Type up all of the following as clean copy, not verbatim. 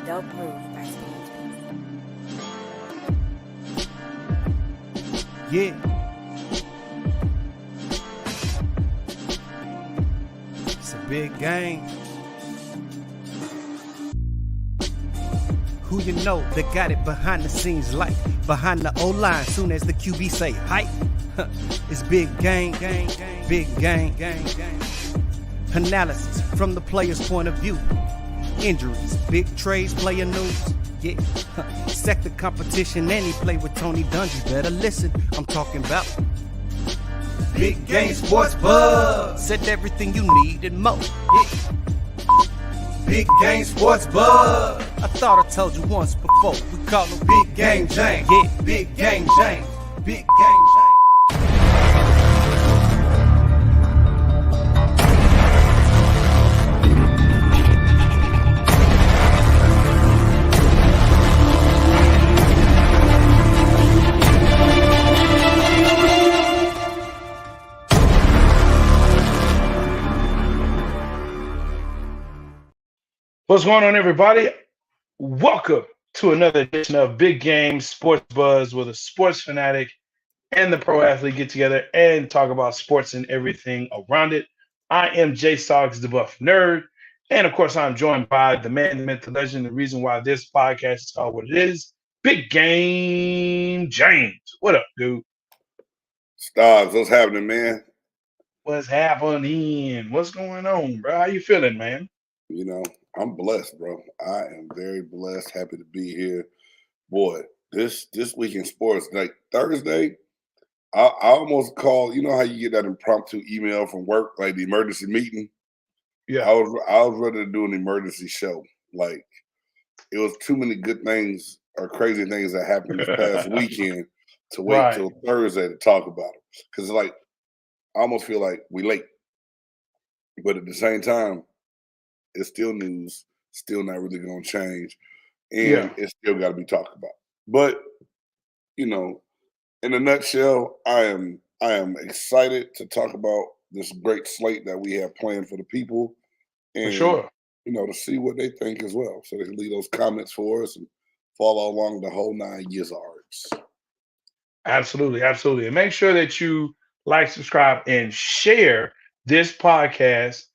Dope move by Steve. Yeah. It's a big game. Who you know that got it behind the scenes, like behind the O-line, soon as the QB say hype. It's big game, big game. Analysis from the player's point of view. Injuries, big trades, player news. Yeah, sector competition, and he play with Tony Dungy. Better listen, I'm talking about Big Game Sports Buzz. Said everything you need and more. Yeah. Big Game Sports Buzz. I thought I told you once before. We call him Big Game James. Yeah, Big Game James. Big Game James. What's going on, everybody? Welcome to another edition of Big Game Sports Buzz, where the sports fanatic and the pro athlete get together and talk about sports and everything around it. I am Jay Soggs, the Buff Nerd, and of course, I'm joined by the man, the myth, the legend, the reason why this podcast is called what it is, Big Game James. What up, dude? Stars, what's happening, man? What's happening? What's going on, bro? How you feeling, man? You know, I'm blessed, bro. I am very blessed. Happy to be here. Boy, this week in sports, like Thursday, I almost called. You know how you get that impromptu email from work, like the emergency meeting? Yeah. I was ready to do an emergency show. Like, it was too many good things or crazy things that happened this past weekend to wait till Thursday to talk about them. Because, like, I almost feel like we late. But at the same time, it's still news, still not really going to change, and it's still got to be talked about. But, you know, in a nutshell, I am excited to talk about this great slate that we have planned for the people, and For sure. you know, to see what they think as well, so they can leave those comments for us and follow along the whole 9 years arcs. Absolutely, absolutely, and make sure that you like, subscribe, and share this podcast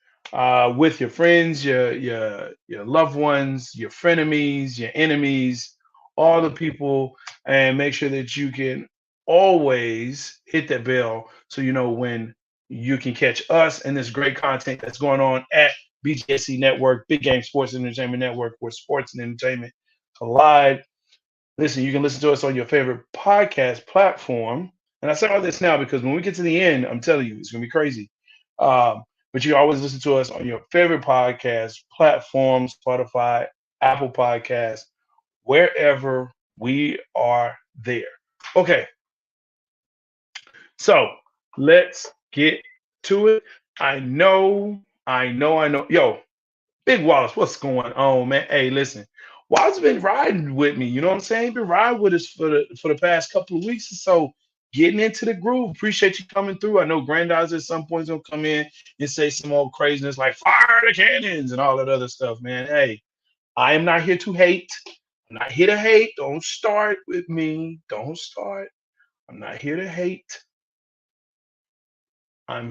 with your friends, your loved ones, your frenemies, your enemies, all the people, and make sure that you can always hit that bell so you know when you can catch us and this great content that's going on at BGSC Network, Big Game Sports and Entertainment Network, where sports and entertainment collide. Listen, you can listen to us on your favorite podcast platform. And I say all this now because when we get to the end, I'm telling you, it's going to be crazy. But you can always listen to us on your favorite podcast platform, Spotify, Apple Podcasts, wherever we are there. Okay. So let's get to it. I know. Yo, Big Wallace, what's going on, man? Hey, listen, Wallace been riding with me. You know what I'm saying? Been riding with us for the past couple of weeks or so. Getting into the groove. Appreciate you coming through. I know Granddad's at some point gonna come in and say some old craziness like fire the cannons and all that other stuff, man. Hey, I am not here to hate. I'm not here to hate. Don't start with me. Don't start. I'm not here to hate. I'm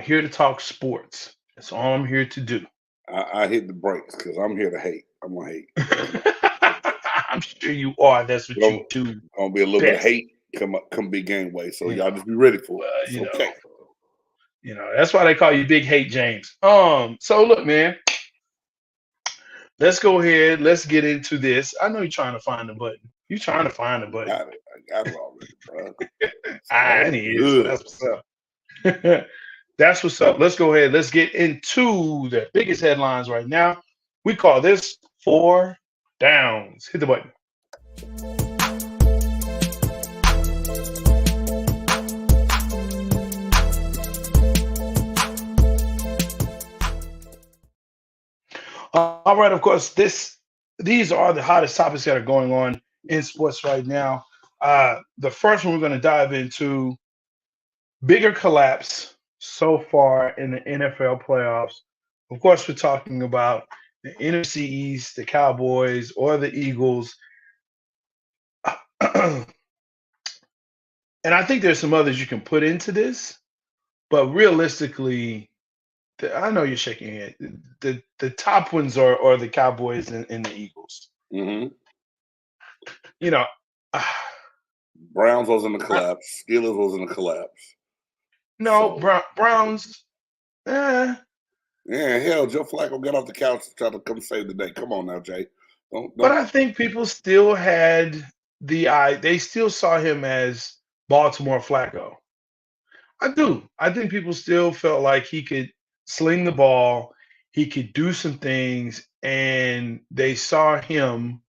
here to talk sports. That's all I'm here to do. I hit the brakes because I'm here to hate. I'm gonna hate. I'm sure you are. That's what you do. Gonna be a little bit of hate. Come big game way. So y'all just be ready for it. It's okay. You know, that's why they call you Big Hate James. So look, man. Let's go ahead. Let's get into this. I know you're trying to find the button. You're trying to find the button. I got it already, bro. That's what's up. That's what's up. Let's go ahead. Let's get into the biggest headlines right now. We call this 4 Downs. Hit the button. All right, of course, these are the hottest topics that are going on in sports right now. The first one we're going to dive into, bigger collapse so far in the NFL playoffs. Of course, we're talking about the NFC East, the Cowboys, or the Eagles. And I think there's some others you can put into this, but realistically, I know you're shaking your head. The top ones are the Cowboys and the Eagles. Mm-hmm. You know, Browns was in the collapse. Steelers was in the collapse. No, so, Browns. Yeah, hell, Joe Flacco got off the couch to try to come save the day. Come on now, Jay. Don't. But I think people still had the eye. They still saw him as Baltimore Flacco. I do. I think people still felt like he could sling the ball. He could do some things, and they saw him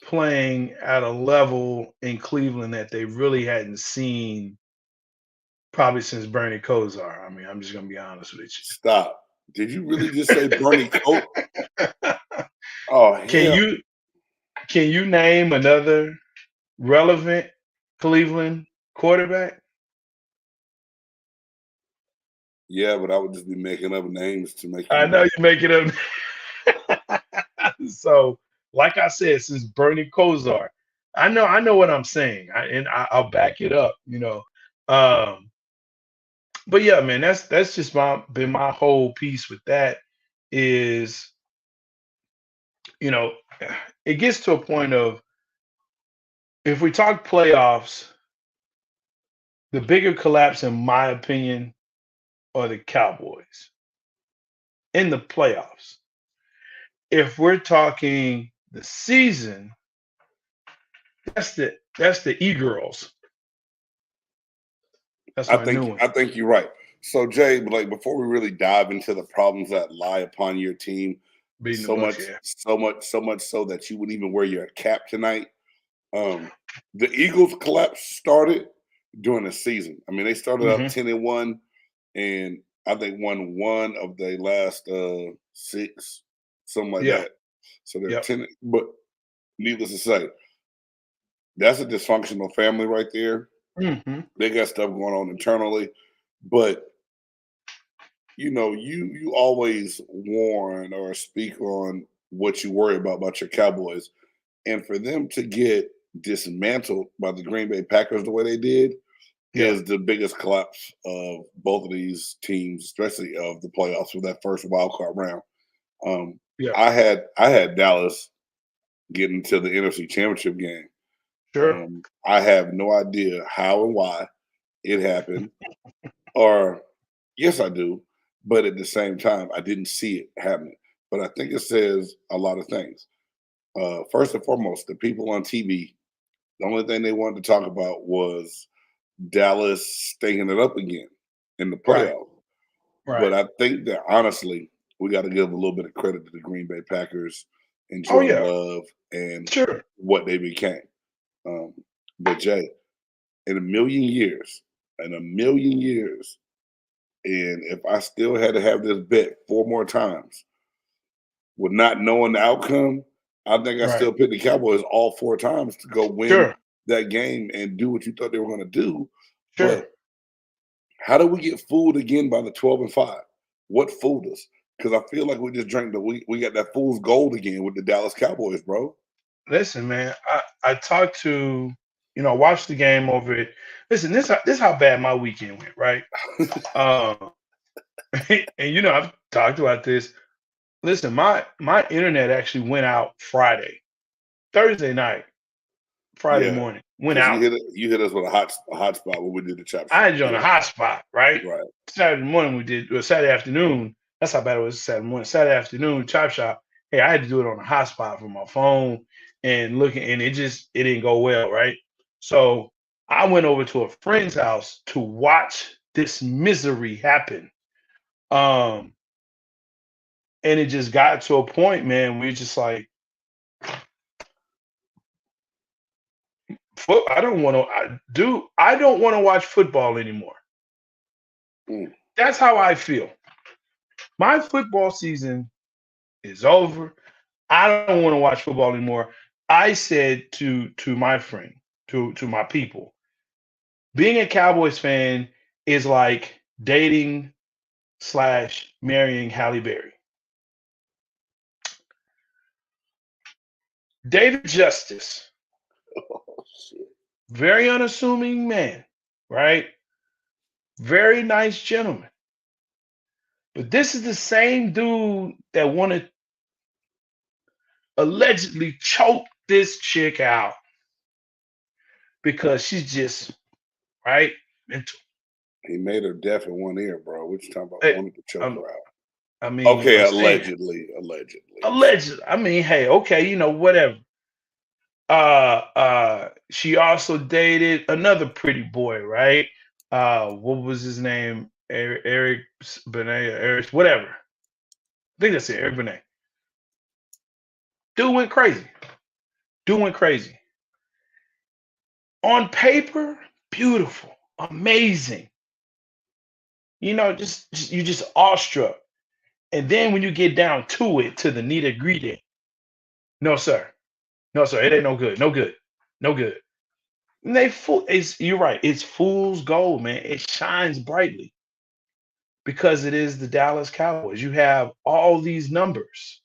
playing at a level in Cleveland that they really hadn't seen probably since Bernie Kosar. I mean, I'm just gonna be honest with you. Stop. Did you really just say Bernie Kosar? Oh, hell. Can you name another relevant Cleveland quarterback? Yeah, but I would just be making up names to make. I know you're making up. So, like I said, since Bernie Kosar, I know what I'm saying, and I'll back it up. But yeah, man, that's just been my whole piece with that is, it gets to a point of, if we talk playoffs, the bigger collapse, in my opinion, are the Cowboys in the playoffs. If we're talking the season, that's the E-Girls. That's my new one. I think you're right. So, Jay, like, before we really dive into the problems that lie upon your team, so much so that you wouldn't even wear your cap tonight. The Eagles' collapse started during the season. I mean, they started up 10-1, and I think won one of their last 6, something like that. So they're 10. But needless to say, that's a dysfunctional family right there. Mm-hmm. They got stuff going on internally, but you always warn or speak on what you worry about your Cowboys, and for them to get dismantled by the Green Bay Packers the way they did is the biggest collapse of both of these teams, especially of the playoffs for that first wild card round. I had Dallas getting to the NFC Championship game. Sure. I have no idea how and why it happened, or yes, I do, but at the same time, I didn't see it happening. But I think it says a lot of things. First and foremost, the people on TV, the only thing they wanted to talk about was Dallas stinking it up again in the playoffs. Right. But I think that honestly, we got to give a little bit of credit to the Green Bay Packers and Jordan Love and what they became. But Jay, in a million years, and if I still had to have this bet 4 more times with not knowing the outcome, I think I still picked the Cowboys all 4 times to go win that game and do what you thought they were going to do. Sure. But how do we get fooled again by the 12-5? What fooled us? Because I feel like we just drank we got that fool's gold again with the Dallas Cowboys, bro. Listen, man, I talked to, watched the game over it. Listen, this how bad my weekend went, right? And I've talked about this. Listen, my internet actually went out Thursday night, Friday morning. Went out. You hit us with a hotspot when we did the chop. I had you on a hotspot, right? Right. Saturday morning we did, or Saturday afternoon. That's how bad it was. Saturday morning, Saturday afternoon, chop shop. Hey, I had to do it on a hotspot from my phone and it didn't go well, right? So I went over to a friend's house to watch this misery happen. And it just got to a point, man, we're just like, I don't want to watch football anymore. That's how I feel. My football season is over. I don't want to watch football anymore. I said to my friend, to my people, being a Cowboys fan is like dating / marrying Halle Berry. David Justice, Oh, shit. very unassuming man, right? Very nice gentleman. But this is the same dude that wanted allegedly choke this chick out because she's just right. He made her deaf in one ear, bro. What you talking about? Hey, Wanted to choke her out. I mean, Okay, I'm saying allegedly. alleged. I mean, hey, okay, whatever. She also dated another pretty boy, right? What was his name? Eric Benet, Eric, whatever. I think that's it, Eric Benet. Dude went crazy. On paper, beautiful, amazing. You just awestruck. And then when you get down to it, to the nitty gritty, no sir, it ain't no good, no good. And you're right, it's fool's gold, man. It shines brightly because it is the Dallas Cowboys. You have all these numbers,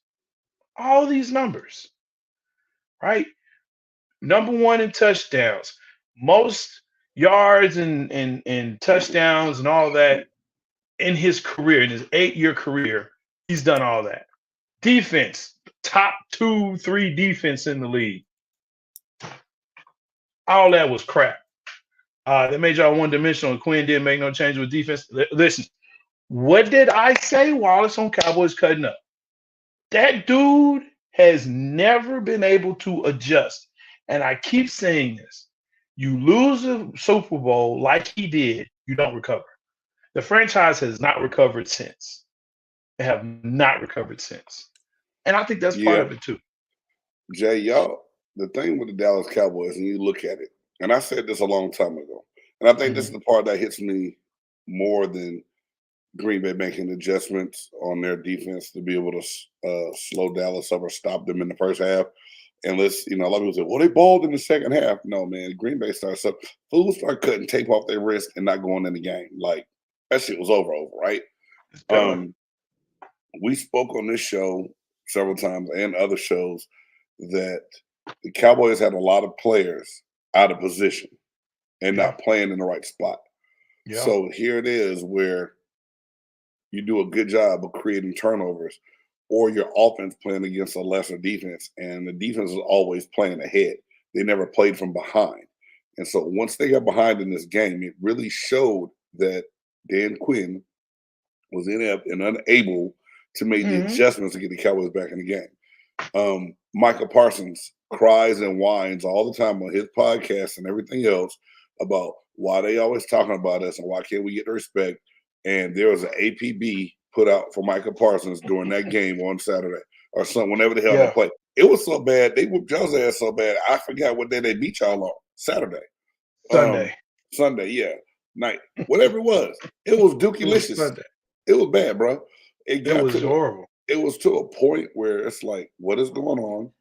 right? Number one in touchdowns, most yards and touchdowns and all that in his career, in his 8-year career, he's done all that. Defense, top 2-3 defense in the league. All that was crap. They made y'all one-dimensional, and Quinn didn't make no change with defense. Listen, what did I say, Wallace, on Cowboys cutting up? That dude has never been able to adjust. And I keep saying this. You lose a Super Bowl like he did, you don't recover. The franchise has not recovered since. They have not recovered since. And I think that's part of it too. Jay, y'all, the thing with the Dallas Cowboys, and you look at it, and I said this a long time ago, and I think this is the part that hits me more than Green Bay making adjustments on their defense to be able to slow Dallas up or stop them in the first half. And a lot of people say, well, they balled in the second half. No, man, Green Bay starts up. Fools start cutting tape off their wrist and not going in the game. Like, that shit was over, right? We spoke on this show several times and other shows that the Cowboys had a lot of players out of position and not playing in the right spot. Yeah. So here it is where you do a good job of creating turnovers, or your offense playing against a lesser defense, and the defense is always playing ahead. They never played from behind. And so once they got behind in this game, it really showed that Dan Quinn was inept and unable to make the adjustments to get the Cowboys back in the game. Michael Parsons cries and whines all the time on his podcast and everything else about why they always talking about us and why can't we get the respect. And there was an APB put out for Michael Parsons during that game on Saturday or something, whenever the hell they played. It was so bad. They whooped y'all's ass so bad. I forgot what day they beat y'all on. Saturday. Sunday, yeah. Night. Whatever it was. It was Dookie-licious. It was bad, bro. It was horrible. It was to a point where it's like, what is going on?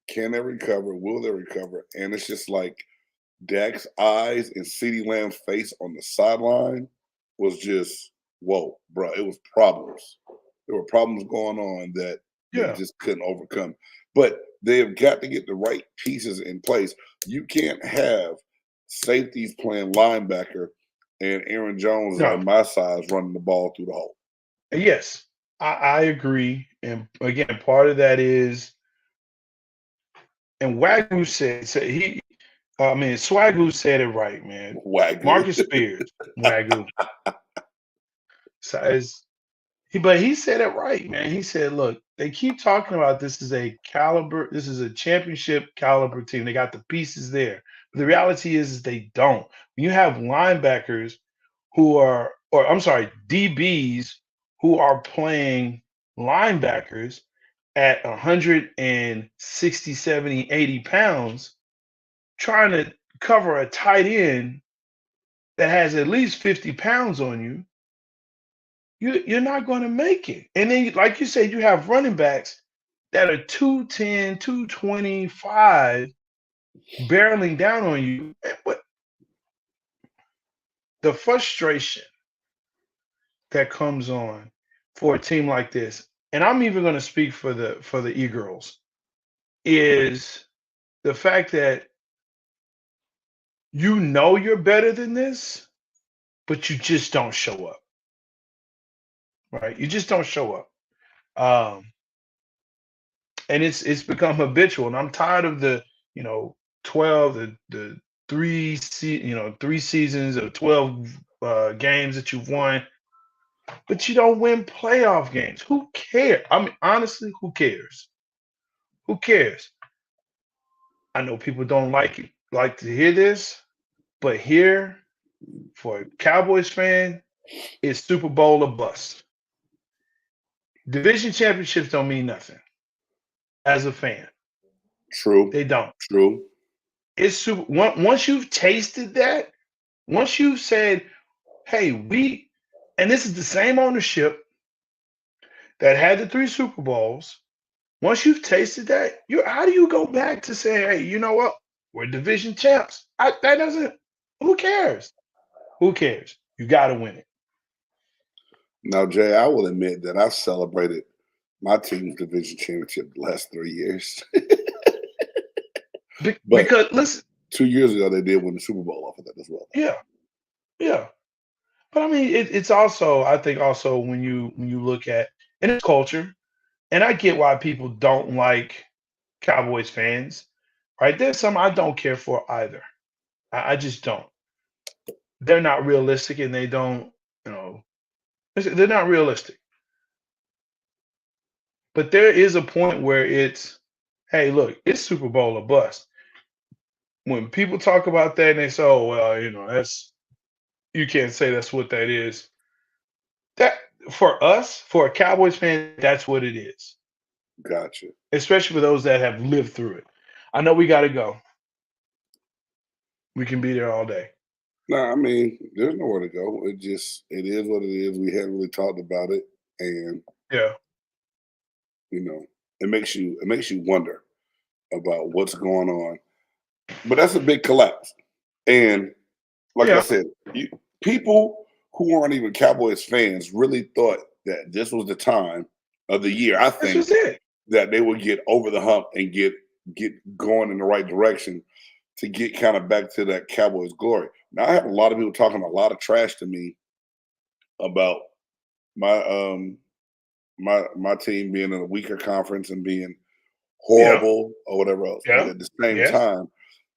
Can they recover? Will they recover? And it's just like Dak's eyes and CeeDee Lamb's face on the sideline was just, whoa, bro. It was problems. There were problems going on that they just couldn't overcome. But they've got to get the right pieces in place. You can't have safeties playing linebacker and Aaron Jones like my size running the ball through the hole. Yes, I agree. And again, part of that is, and Swagoo said it right, man. Wagyu. Marcus Spears, Wagyu. But he said it right, man. He said, look, they keep talking about this is a championship caliber team. They got the pieces there. But the reality is they don't. When you have linebackers DBs who are playing linebackers at 160, 70, 80 pounds, trying to cover a tight end that has at least 50 pounds on you, you're not going to make it. And then, like you said, you have running backs that are 210, 225 barreling down on you. But the frustration that comes on for a team like this, and I'm even going to speak for the E-Girls. is the fact that you know you're better than this, but you just don't show up. Right? You just don't show up. Um, and it's become habitual. And I'm tired of the, 12, the three seasons of 12 games that you've won, but you don't win playoff games. Who cares? I mean, honestly, who cares? Who cares? I know people don't like to hear this, but here for a Cowboys fan, it's Super Bowl or bust. Division championships don't mean nothing as a fan. True. They don't. True. It's super. Once you've tasted that, once you've said, "Hey, and this is the same ownership that had the 3 Super Bowls." Once you've tasted that, how do you go back to say, "Hey, you know what? We're division champs." That doesn't. Who cares? Who cares? You got to win it. Now, Jay, I will admit that I've celebrated my team's division championship the last 3 years. Because listen, 2 years ago they did win the Super Bowl off of that as well. Yeah. But I mean, it's also, I think, also when you look at, and it's culture, and I get why people don't like Cowboys fans, right? There's some I don't care for either. I just don't. They're not realistic, and they don't, they're not realistic. But there is a point where it's, hey, look, it's Super Bowl or bust. When people talk about that and they say, oh, well, that's, you can't say that's what that is. That, for us, for a Cowboys fan, that's what it is. Gotcha. Especially for those that have lived through it. I know we got to go. We can be there all day. No, I mean, there's nowhere to go. It is what it is. We haven't really talked about it, and it makes you wonder about what's going on. But that's a big collapse, and like I said, people who aren't even Cowboys fans really thought that this was the time of the year. I think that they would get over the hump and get going in the right direction to get kind of back to that Cowboys glory. Now, I have a lot of people talking a lot of trash to me about my my team being in a weaker conference and being horrible or whatever else. But at the same time,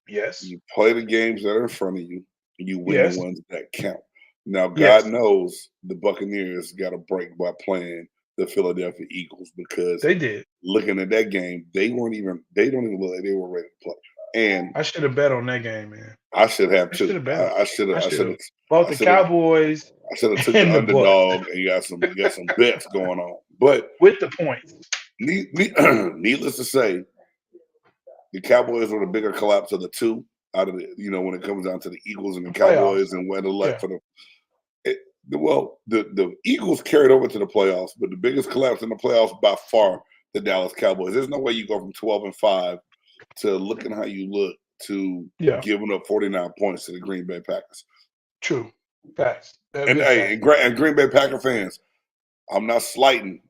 you play the games that are in front of you, and you win the ones that count. Now, God knows the Buccaneers got a break by playing the Philadelphia Eagles, because they did. Looking at that game, they don't even look like they were ready to play. And I should have bet on that game, man. I should have too. I should have both the Cowboys. I should have took the underdog and you got some bets going on. But with the points. Needless to say, the Cowboys were the bigger collapse of the two out of the, when it comes down to the Eagles and the Cowboys and where the left for the Eagles carried over to the playoffs, but the biggest collapse in the playoffs by far, the Dallas Cowboys. There's no way you go from 12-5 to looking how you look to giving up 49 points to the Green Bay Packers. True. Facts. And Green Bay Packer fans, I'm not slighting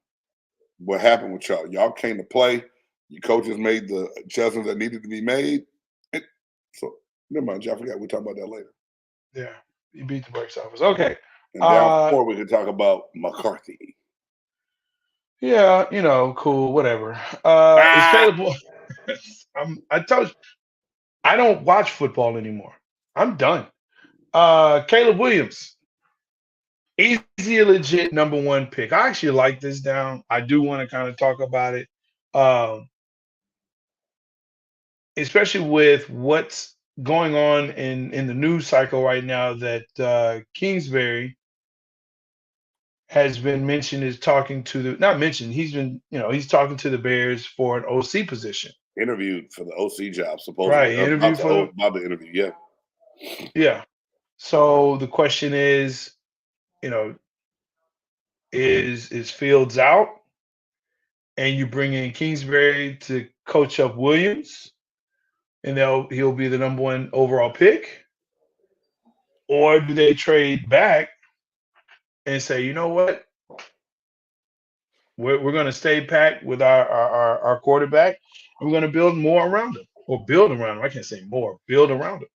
what happened with y'all. Y'all came to play. Your coaches made the adjustments that needed to be made. So never mind, I forgot. We'll talk about that later. Yeah. You beat the brakes off us. Okay. And down 4, we can talk about McCarthy. Yeah, cool, whatever. It's Caleb. I told you, I don't watch football anymore. I'm done. Caleb Williams, easy, legit number 1 pick. I actually like this down. I do want to kind of talk about it, especially with what's going on in the news cycle right now, that Kingsbury has been mentioned as talking to he's been, he's talking to the Bears for an OC position. Interviewed for the OC job, supposedly. Right, interviewed about the interview, yeah. Yeah. So the question is, is Fields out and you bring in Kingsbury to coach up Williams and he'll be the number 1 overall pick? Or do they trade back and say, you know what? We're going to stay packed with our quarterback. We're going to build more around him, or build around him. I can't say more. Build around him.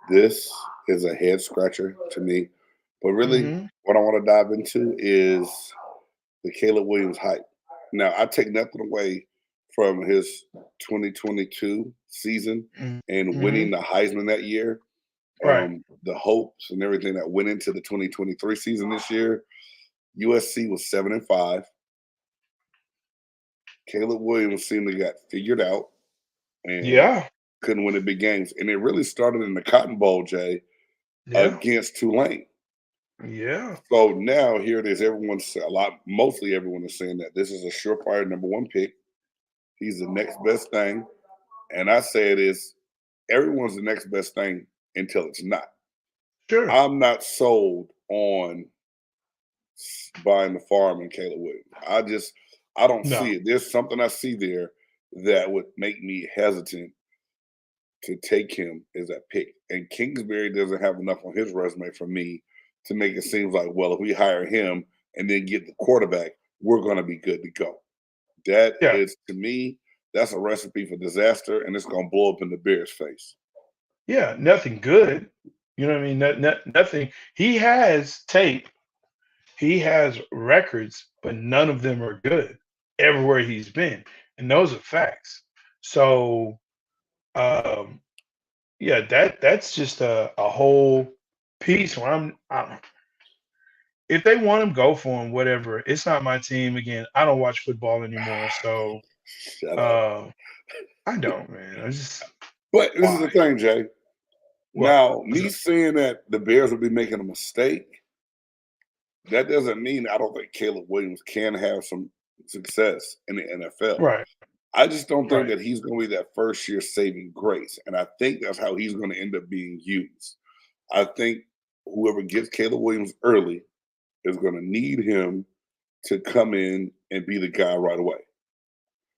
This is a head scratcher to me, but really, Mm-hmm. what I want to dive into is the Caleb Williams hype. Now, I take nothing away from his 2022 season and Mm-hmm. winning the Heisman that year. Right. The hopes and everything that went into the 2023 season this year. USC was 7-5. Caleb Williams seemed to got figured out and Yeah. couldn't win the big games. And it really started in the Cotton Bowl, Jay, Yeah. against Tulane. Yeah. So now here it is. Mostly everyone is saying that this is a surefire number one pick. He's the next best thing. And I say it is everyone's the next best thing until it's not. Sure. I'm not sold on buying the farm and Caleb Williams. I don't No. see it. There's something I see there that would make me hesitant to take him as that pick. And Kingsbury doesn't have enough on his resume for me to make it seem like, well, if we hire him and then get the quarterback, we're going to be good to go. That Yeah. is, to me, that's a recipe for disaster, and it's going to blow up in the Bears' face. Yeah. Nothing good. You know what I mean? Nothing. He has tape. He has records, but none of them are good everywhere he's been. And those are facts. So yeah, that's just a whole piece where I'm if they want him, go for him, whatever. It's not my team. Again, I don't watch football anymore. So Shut up. I don't, man. I just But this is the why? thing, Jay. What? Now, What's me up? saying that the Bears would be making a mistake, that doesn't mean I don't think Caleb Williams can have some success in the NFL. Right, I just don't think right. that he's going to be that first year saving grace. And I think that's how he's going to end up being used. I think whoever gets Caleb Williams early is going to need him to come in and be the guy right away.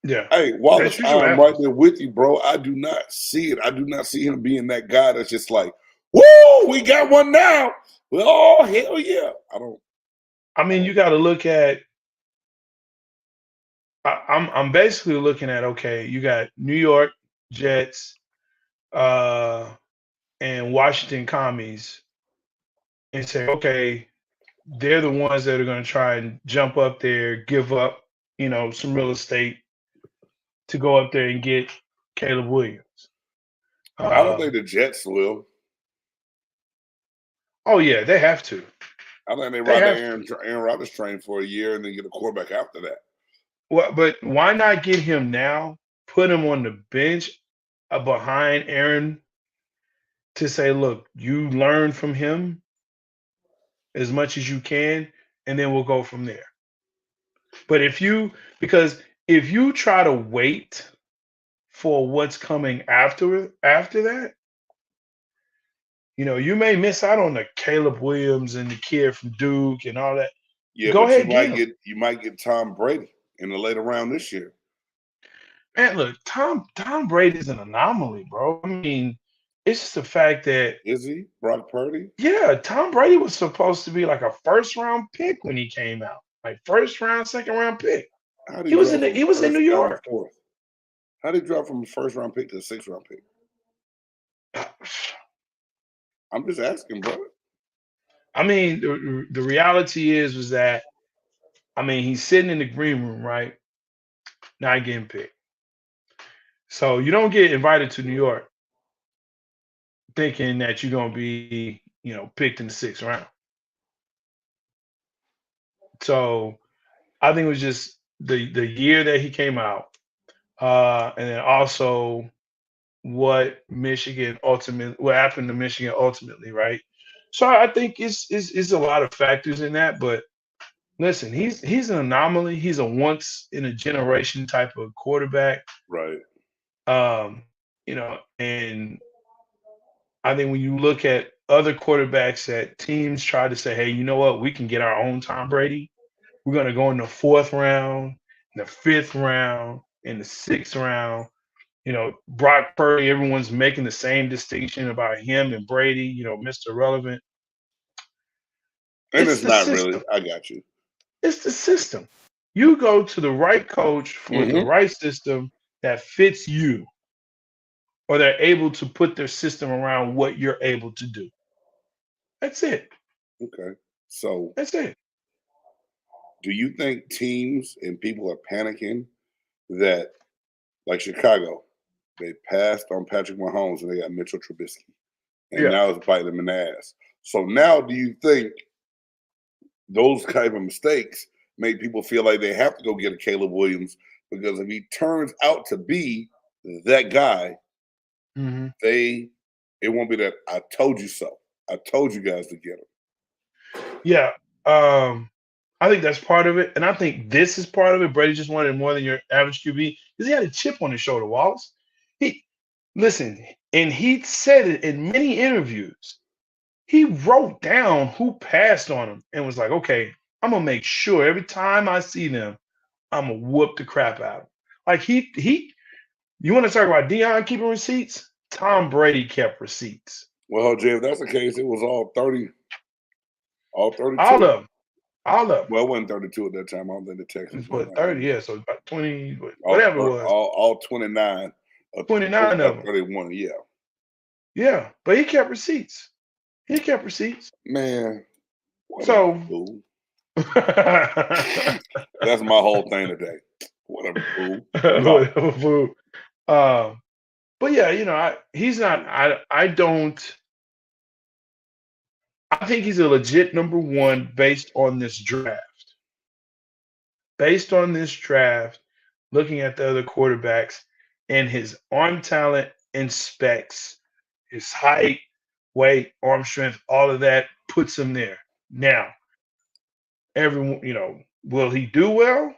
Yeah. Hey, That's Wallace, usually what I'm right happens. there with you, bro. I do not see it. I do not see him being that guy that's just like, woo, we got one now. Well, oh, hell yeah. I don't. I mean, you gotta look at I'm basically looking at, okay, you got New York Jets and Washington Commies, and say, okay, they're the ones that are going to try and jump up there, give up, some real estate to go up there and get Caleb Williams. I don't think Um, the Jets will. oh yeah, they have to. I think they They ride the have to. Aaron Rodgers train for a year and then get a quarterback after that. Well, but why not get him now? Put him on the bench behind Aaron to say, look, you learn from him as much as you can, and then we'll go from there. But because if you try to wait for what's coming after that, you may miss out on the Caleb Williams and the kid from Duke and all that. Yeah, Go but ahead, get him. you might get Tom Brady in the later round this year. Man, look, Tom Brady's an anomaly, bro. I mean, it's just the fact that Is he? Brock Purdy? yeah, Tom Brady was supposed to be like a first round pick when he came out. Like first round, second round pick. How did He he was drop in the, from he was in New first down to York. fourth? How did he drop from a first round pick to a 6th round pick? I'm just asking, bro. I mean, the reality was that I mean he's sitting in the green room, right? Not getting picked. So you don't get invited to New York thinking that you're gonna be, picked in the 6th round. So I think it was just the year that he came out, and then also what happened to Michigan ultimately, right? So I think it's a lot of factors in that, but listen, he's an anomaly. He's a once in a generation type of quarterback. Right. And I think when you look at other quarterbacks that teams try to say, hey, you know what, we can get our own Tom Brady. We're gonna go in the 4th round, in the 5th round, in the 6th round. Brock Purdy, everyone's making the same distinction about him and Brady, Mr. Relevant. And it's not really. I got you. It's the system. You go to the right coach for the right system that fits you, or they're able to put their system around what you're able to do. That's it. Okay. So That's it. do you think teams and people are panicking that, like Chicago, they passed on Patrick Mahomes and they got Mitchell Trubisky, and now it's biting them in the ass? So now, do you think those type of mistakes make people feel like they have to go get a Caleb Williams, because if he turns out to be that guy, it won't be that I told you so. I told you guys to get him. Yeah. I think that's part of it. And I think this is part of it. Brady just wanted more than your average QB because he had a chip on his shoulder, Wallace. Listen, and he said it in many interviews. He wrote down who passed on him and was like, okay, I'm going to make sure every time I see them, I'm going to whoop the crap out of him. Like you want to talk about Deion keeping receipts? Tom Brady kept receipts. Well, Jay, if that's the case, it was all 30. All 32. All of them. Well, it wasn't 32 at that time. I don't think the Texans were 30, yeah, so about 20, whatever it was. All 29. 29 of them. 31, yeah. Yeah, but he kept receipts. Man. So that's my whole thing today. Whatever, fool. Whatever, fool. But yeah, he's not. I think he's a legit number one based on this draft. Based on this draft, looking at the other quarterbacks and his arm talent and specs, his height, weight, arm strength, all of that puts him there. Now, everyone, will he do well?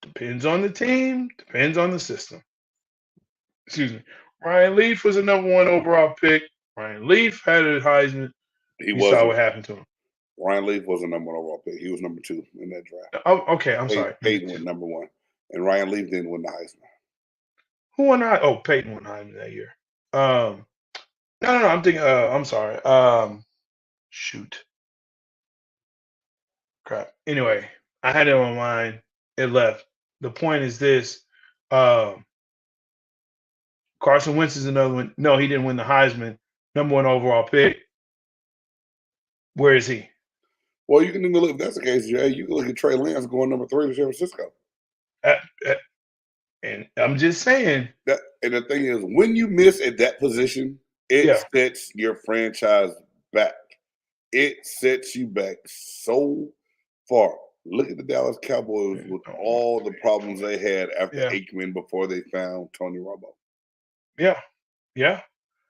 Depends on the team, depends on the system. Excuse me. Ryan Leaf was a number one overall pick. Ryan Leaf had a Heisman. You saw what happened to him. Ryan Leaf was a number one overall pick. He was number 2 in that draft. Oh, okay. I'm sorry. Peyton went number 1, and Ryan Leaf didn't win the Heisman. Who won the? Oh, Peyton won the Heisman that year. No. I'm thinking. I'm sorry. Shoot. Crap. Anyway, I had it on my mind. It left. The point is this. Carson Wentz is another one. No, he didn't win the Heisman. Number one overall pick. Where is he? Well, you can even look. If that's the case, Jay, you can look at Trey Lance going number 3 to San Francisco. And I'm just saying. And the thing is, when you miss at that position, it sets your franchise back. It sets you back so far. Look at the Dallas Cowboys with all the problems they had after Aikman before they found Tony Romo. Yeah.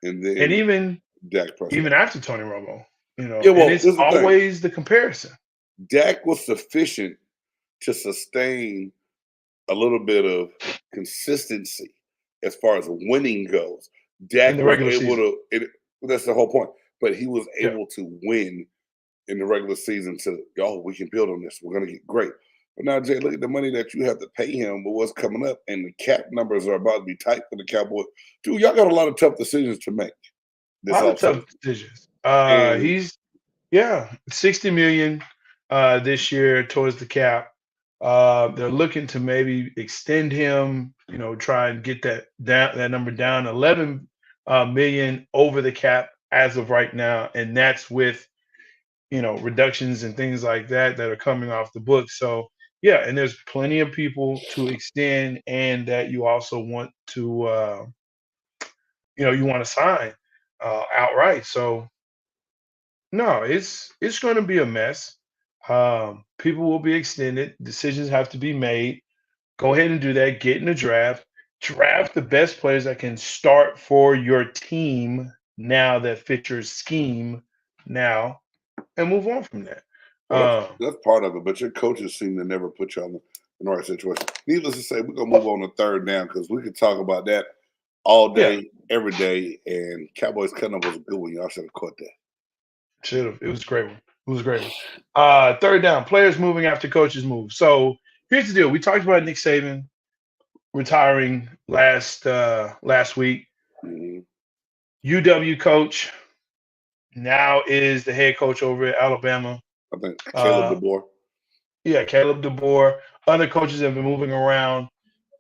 And then even Dak Prescott. Even after Tony Romo. And it's always the comparison. Dak was sufficient to sustain a little bit of consistency as far as winning goes. Dak was able to. That's the whole point. But he was able to win in the regular season. We can build on this. We're going to get great. But now, Jay, look at the money that you have to pay him, but what's coming up, and the cap numbers are about to be tight for the Cowboys. Dude, y'all got a lot of tough decisions to make. A lot of tough decisions. He's $60 million this year towards the cap. They're looking to maybe extend him, try and get that number down, 11 million over the cap as of right now, and that's with reductions and things like that are coming off the books. So and there's plenty of people to extend, and that you also want to you want to sign outright. So no, it's going to be a mess. People will be extended. Decisions have to be made. Go ahead and do that. Get in the draft. Draft the best players that can start for your team now, that fit your scheme now, and move on from that. Well, that's part of it, but your coaches seem to never put you in the right situation. Needless to say, we're going to move on to third down, because we could talk about that all day, every day, and Cowboys cutting up was a good one. Y'all should have caught that. Should have. It was a great one. Third down, players moving after coaches move. So here's the deal. We talked about Nick Saban retiring last week. UW coach now is the head coach over at Alabama. I think Caleb DeBoer. Yeah, Caleb DeBoer. Other coaches have been moving around.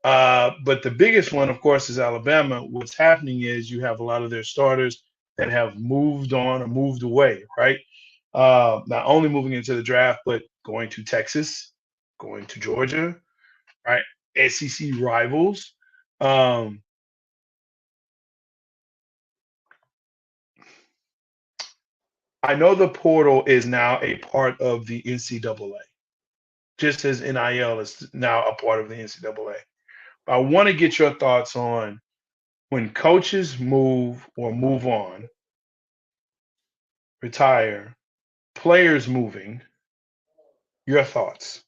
But the biggest one, of course, is Alabama. What's happening is you have a lot of their starters that have moved on or moved away, right? Not only moving into the draft, but going to Texas, going to Georgia, right? SEC rivals. I know the portal is now a part of the NCAA, just as NIL is now a part of the NCAA. I want to get your thoughts on when coaches move or move on, retire, players moving, your thoughts.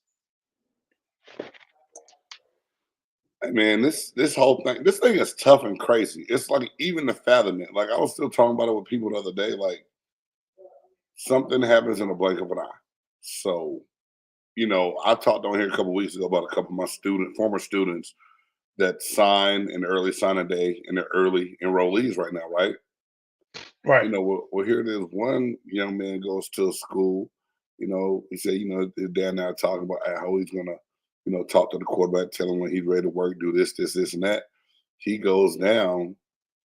Man, this whole thing, this thing is tough and crazy. It's like even to fathom it. Like I was still talking about it with people the other day. Like something happens in a blink of an eye. So, I talked on here a couple of weeks ago about a couple of my former students that sign an early signing day and they're early enrollees right now, right? Right. Well, here it is. One young man goes to a school. He said, his dad now talking about how he's gonna, talk to the quarterback, tell him when he's ready to work, do this, and that. He goes down,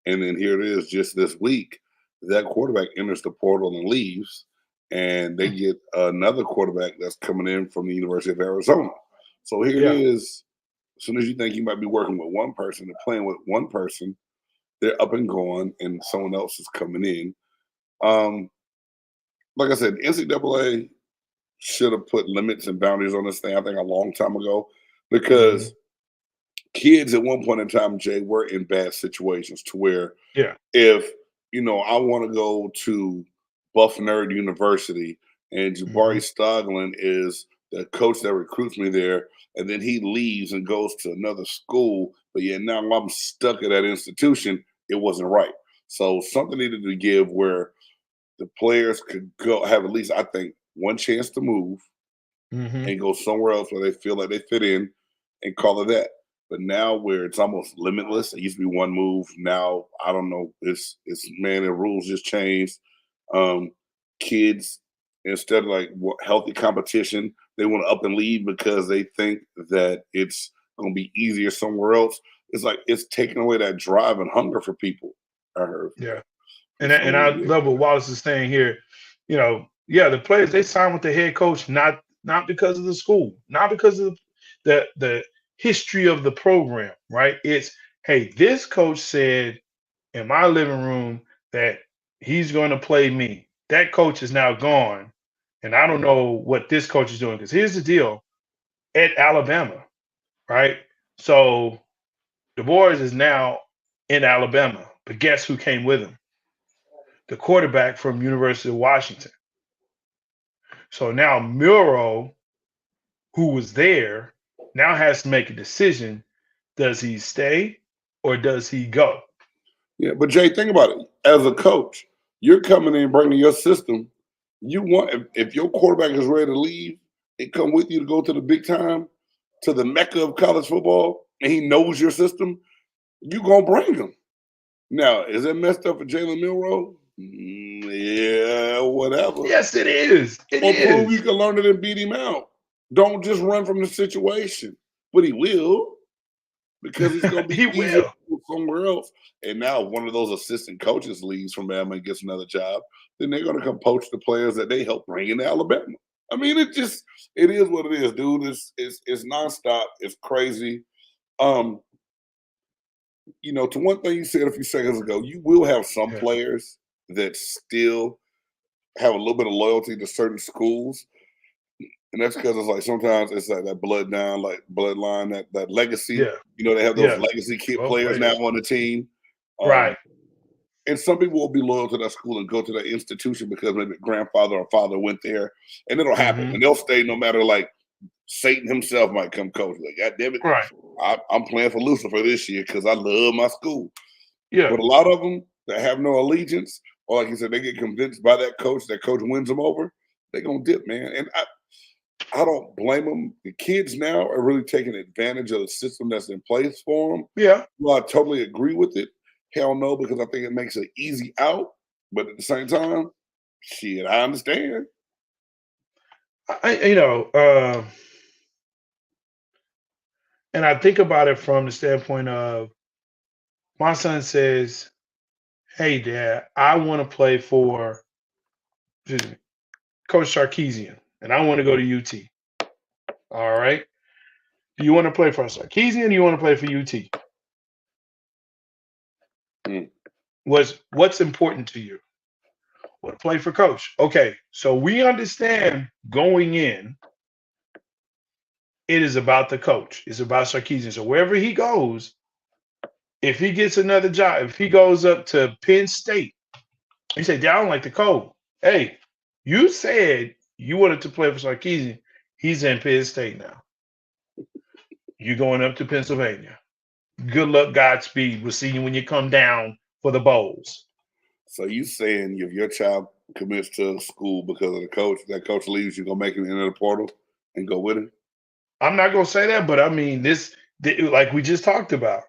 and then here it is. Just this week, that quarterback enters the portal and leaves, and they get another quarterback that's coming in from the University of Arizona. So here it is. As soon as you think you might be working with one person and playing with one person, they're up and gone, and someone else is coming in. Like I said, NCAA should have put limits and boundaries on this thing, I think, a long time ago, because kids at one point in time, Jay, were in bad situations to where if, I want to go to Buff Nerd University and Jabari Stoglin is the coach that recruits me there, and then he leaves and goes to another school, but yet now I'm stuck at that institution, it wasn't right. So something needed to give where the players could go have at least, I think, one chance to move and go somewhere else where they feel like they fit in and call it that. But now where it's almost limitless, it used to be one move. Now, I don't know. It's man, the rules just changed. Kids, instead of like healthy competition, they want to up and leave because they think that it's going to be easier somewhere else. It's like it's taking away that drive and hunger for people, I heard. Yeah. And I love what Wallace is saying here. The players, they sign with the head coach not because of the school, not because of the history of the program, right? It's, hey, this coach said in my living room that he's going to play me. That coach is now gone, and I don't know what this coach is doing. Because here's the deal: at Alabama, right? So Du Bois is now in Alabama, but guess who came with him? The quarterback from University of Washington. So now Muro, who was there, now has to make a decision. Does he stay or does he go? Yeah, but Jay, think about it. As a coach, you're coming in bringing your system. You want if your quarterback is ready to leave and come with you to go to the big time, to the mecca of college football, and he knows your system, you're going to bring him. Now, is that messed up for Jalen Milroe? Yeah, whatever. Yes, it is. Prove you can learn it and beat him out. Don't just run from the situation. But he will, because it's going to be easier somewhere else. And now one of those assistant coaches leaves from Alabama and gets another job. Then they're going to come poach the players that they helped bring into Alabama. I mean, it is what it is, dude. It's nonstop. It's crazy. To one thing you said a few seconds ago, you will have some players that still have a little bit of loyalty to certain schools. And that's because it's like sometimes it's like that bloodline, that legacy. Yeah. They have those legacy kid players now on the team. Right. And some people will be loyal to that school and go to that institution because maybe grandfather or father went there. And it'll happen. And they'll stay no matter, like, Satan himself might come coach. Like, God damn it. Right. I'm playing for Lucifer this year because I love my school. Yeah. But a lot of them that have no allegiance, or like you said, they get convinced by that coach wins them over, they're going to dip, man. And I don't blame them. The kids now are really taking advantage of the system that's in place for them. Yeah. Well, I totally agree with it. Hell no, because I think it makes it easy out. But at the same time, shit, I understand. And I think about it from the standpoint of my son says, "Hey, Dad, I want to play for excuse me, Coach Sarkeesian, and I want to go to UT." All right. Do you want to play for Sarkeesian? Or do you want to play for UT? Mm. What's important to you? Want to play for Coach? Okay. So we understand going in, it is about the coach. It's about Sarkeesian. So wherever he goes, if he gets another job, if he goes up to Penn State, he say, "Dad, I don't like the code." Hey, you said you wanted to play for Sarkeesian. He's in Penn State now. You going up to Pennsylvania. Good luck, Godspeed. We'll see you when you come down for the bowls. So you saying if your child commits to school because of the coach, that coach leaves, you're gonna make him enter the portal and go with him? I'm not gonna say that, but I mean like we just talked about.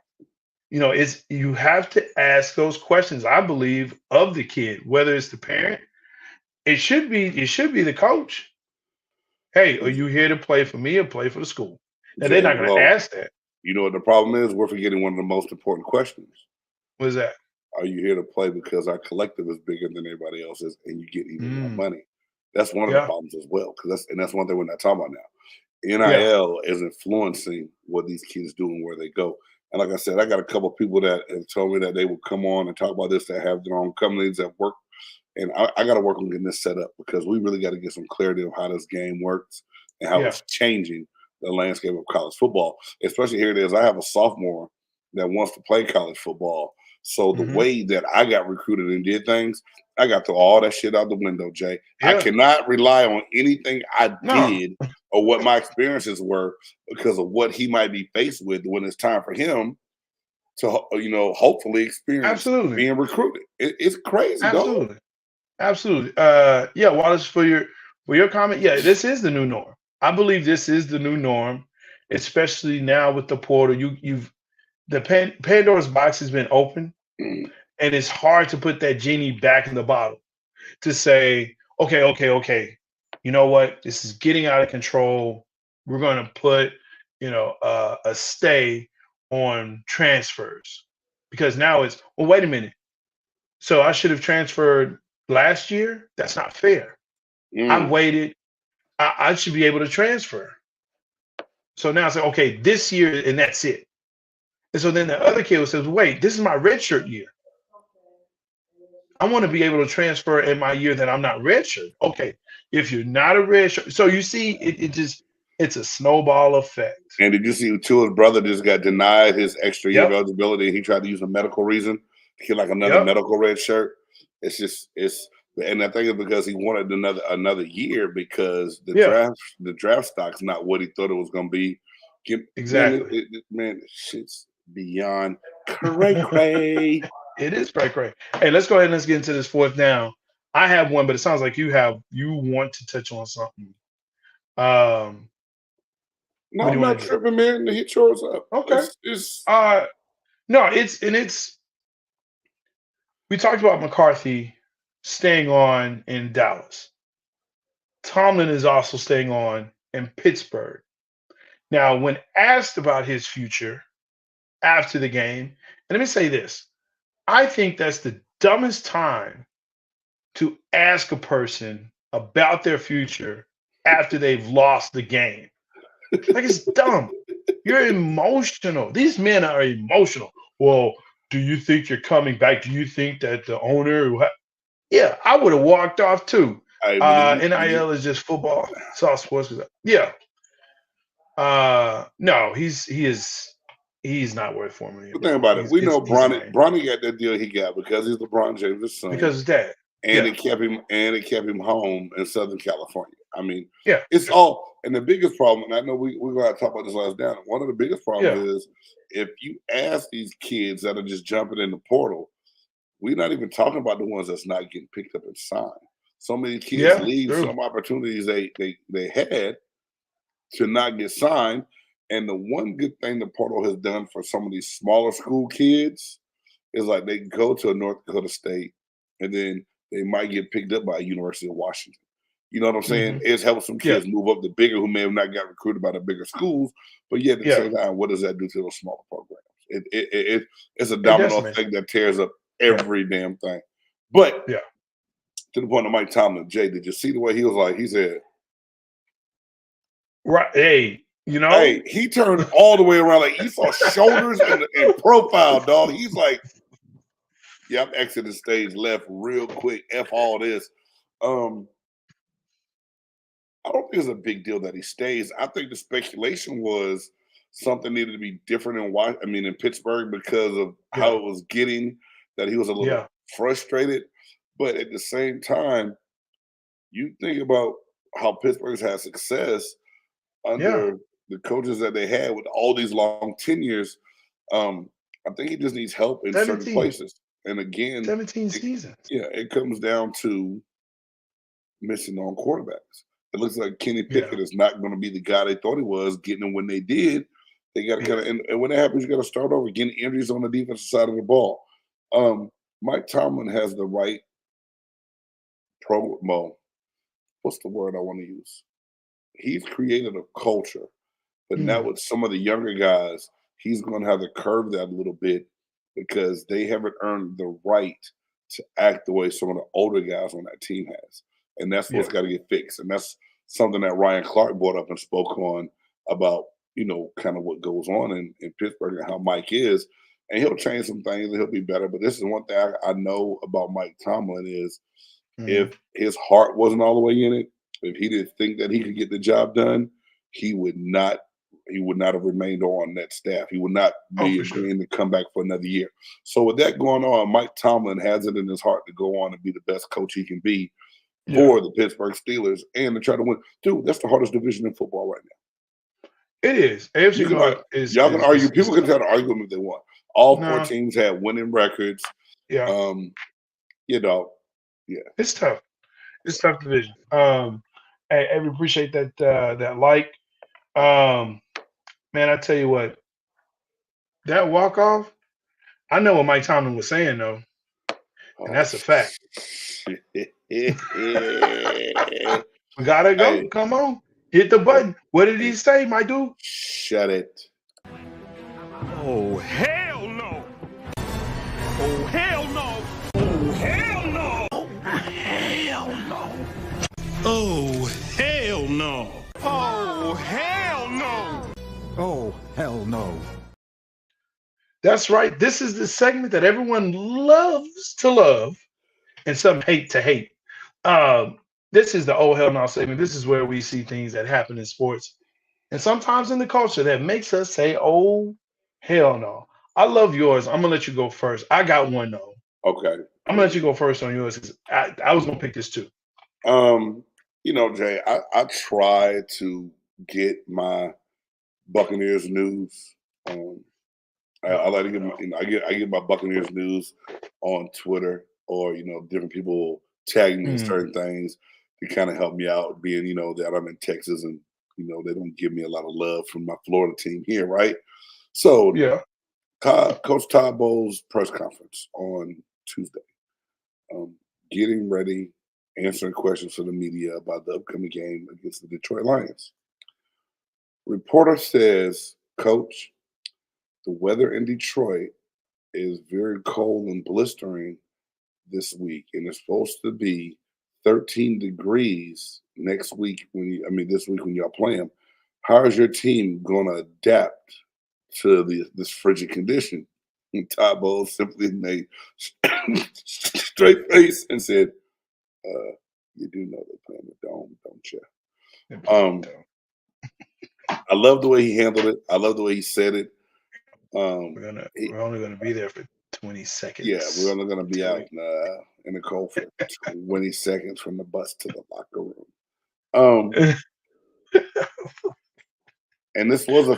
It's you have to ask those questions, I believe, of the kid, whether it's the parent. It should be the coach. Hey, are you here to play for me or play for the school? Now they're not gonna ask that. You know what the problem is? We're forgetting one of the most important questions. What is that? Are you here to play because our collective is bigger than everybody else's and you get even more money? That's one of the problems as well. That's one thing we're not talking about now. NIL is influencing what these kids do and where they go. And like I said, I got a couple of people that have told me that they will come on and talk about this, that have their own companies that work. And I got to work on getting this set up because we really got to get some clarity of how this game works and how it's changing the landscape of college football. Especially here it is. I have a sophomore that wants to play college football. So the way that I got recruited and did things, I got to throw all that shit out the window, Jay. I cannot rely on anything I did or what my experiences were because of what he might be faced with when it's time for him to, hopefully experience being recruited. It's crazy, Absolutely. dog. Absolutely. Wallace, for your comment, this is the new norm. I believe this is the new norm, especially now with the portal. The Pandora's box has been open, and it's hard to put that genie back in the bottle to say, okay, you know what? This is getting out of control. We're going to put, a stay on transfers because now it's, well, wait a minute. So I should have transferred last year? That's not fair. I waited. I should be able to transfer. So now I say, okay, this year, and that's it. And so then the other kid says, wait, this is my redshirt year. I want to be able to transfer in my year that I'm not redshirt. Okay, if you're not a redshirt, so you see, it's a snowball effect. And did you see Tua's brother just got denied his extra year of eligibility? And he tried to use a medical reason to get like another medical red shirt. And I think it's because he wanted another year because the draft stock's not what he thought it was going to be. Exactly. Man, shit's beyond cray. It is cray. Hey, let's go ahead and let's get into this fourth down. I have one, but it sounds like you want to touch on something. No, I'm not tripping, man. Hit yours up. Okay. We talked about McCarthy staying on in Dallas. Tomlin is also staying on in Pittsburgh. Now, when asked about his future after the game, and let me say this, I think that's the dumbest time to ask a person about their future after they've lost the game. Like, it's dumb. You're emotional. These men are emotional. Well, do you think you're coming back? Do you think that the owner? Yeah, I would have walked off too. NIL is just football, soft sports. Yeah. No, he's not worth $4 million. The thing about it, we know Bronny got that deal he got because he's LeBron James' son. Because his dad. And it kept him home in Southern California. I mean, yeah, it's all. And the biggest problem, and I know we're going to talk about this last down. One of the biggest problems is if you ask these kids that are just jumping in the portal, we're not even talking about the ones that's not getting picked up and signed. So many kids leave some opportunities they had to not get signed. And the one good thing the portal has done for some of these smaller school kids is like they go to a North Dakota State and then they might get picked up by University of Washington. You know what I'm saying? It's helped some kids move up the bigger who may have not got recruited by the bigger schools, but yet at the same time, what does that do to those smaller programs? It's a domino effect that tears up every damn thing. But to the point of Mike Tomlin, Jay, did you see the way he was like? He said, "Right, hey, you know, hey, he turned all the way around, like you saw shoulders and profile, dog. He's like, yeah, I'm exiting stage left real quick. F all this." I don't think it's a big deal that he stays. I think the speculation was something needed to be different in Pittsburgh because of how it was getting, that he was a little frustrated. But at the same time, you think about how Pittsburgh's had success under the coaches that they had with all these long tenures. I think he just needs help in certain places. And again, 17 seasons. Yeah, it comes down to missing on quarterbacks. It looks like Kenny Pickett is not going to be the guy they thought he was, getting them when they did. They got to kind of, and when that happens, you got to start over, getting injuries on the defensive side of the ball. Mike Tomlin has the right what's the word I want to use? He's created a culture, but now with some of the younger guys, he's going to have to curb that a little bit because they haven't earned the right to act the way some of the older guys on that team has. And that's what's got to get fixed. And that's something that Ryan Clark brought up and spoke on about, kind of what goes on in Pittsburgh and how Mike is. And he'll change some things and he'll be better. But this is one thing I know about Mike Tomlin is if his heart wasn't all the way in it, if he didn't think that he could get the job done, he would not have remained on that staff. He would not be agreeing to come back for another year. So with that going on, Mike Tomlin has it in his heart to go on and be the best coach he can be for the Pittsburgh Steelers and to try to win. Dude, that's the hardest division in football right now. It is. AFC North is. Y'all can argue. People can try to argue them if they want. All four teams have winning records. Yeah. It's tough. It's a tough division. Hey, I appreciate that like. Man, I tell you what, that walk-off, I know what Mike Tomlin was saying, though. And that's a fact. We gotta go. Hey. Come on. Hit the button. What did he say, my dude? Shut it. Oh, hell no. Oh, hell no. Oh, hell no. Oh, hell no. Oh, hell no. Oh, hell no. Oh, hell no. That's right. This is the segment that everyone loves to love and some hate to hate. This is the oh, hell no segment. This is where we see things that happen in sports and sometimes in the culture that makes us say, oh, hell no. I love yours. I'm going to let you go first. I got one, though. Okay. I'm going to let you go first on yours because I was going to pick this too. Jay, I try to get my Buccaneers news. I like to get I get my Buccaneers news on Twitter or different people tagging me in certain things to kind of help me out. Being that I'm in Texas and they don't give me a lot of love from my Florida team here, right? So Coach Todd Bowles' press conference on Tuesday, getting ready, answering questions from the media about the upcoming game against the Detroit Lions. Reporter says, Coach, the weather in Detroit is very cold and blistering this week, and it's supposed to be 13 degrees next week this week when y'all play them. How is your team going to adapt to this frigid condition? And Todd Bowles simply made straight face and said, you do know they play in the dome, don't you? I love the way he handled it. I love the way he said it. We're only going to be there for 20 seconds. Yeah, we're only going to be out in the cold for 20 seconds from the bus to the locker room. And this was a